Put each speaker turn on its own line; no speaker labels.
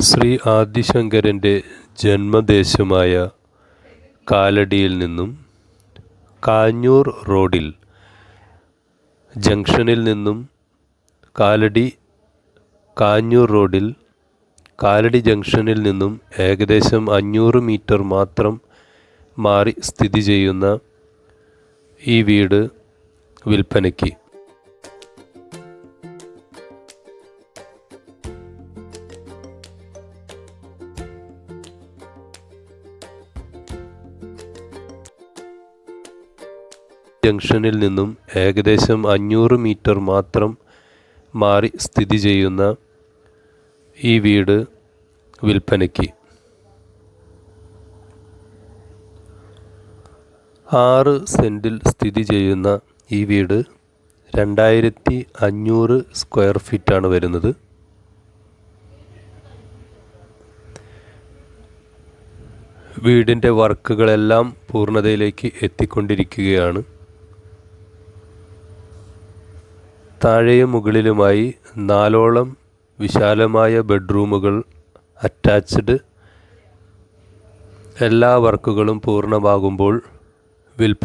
ശ്രീ ആദിശങ്കരൻ്റെ ജന്മദേശമായ കാലടിയിൽ നിന്നും കാഞ്ഞൂർ റോഡിൽ ജംഗ്ഷനിൽ നിന്നും കാഞ്ഞൂർ റോഡിൽ കാലടി ജംഗ്ഷനിൽ നിന്നും ഏകദേശം 500 മീറ്റർ മാത്രം മാറി സ്ഥിതി ചെയ്യുന്ന ഈ വീട് വിൽപ്പനയ്ക്ക്. ജംഗ്ഷനിൽ നിന്നും ഏകദേശം 500 മീറ്റർ മാത്രം മാറി സ്ഥിതി ചെയ്യുന്ന ഈ വീട് വിൽപ്പനയ്ക്ക്. 6 സെൻറ്റിൽ സ്ഥിതി ചെയ്യുന്ന ഈ വീട് 2500 സ്ക്വയർ ഫീറ്റാണ് വരുന്നത്. വീടിൻ്റെ വർക്കുകളെല്ലാം പൂർണ്ണതയിലേക്ക് എത്തിക്കൊണ്ടിരിക്കുകയാണ്. താഴെയും മുകളിലുമായി 4ഓളം വിശാലമായ ബെഡ്റൂമുകൾ അറ്റാച്ച്ഡ്. എല്ലാ വർക്കുകളും പൂർണ്ണമാകുമ്പോൾ വിൽപ്പന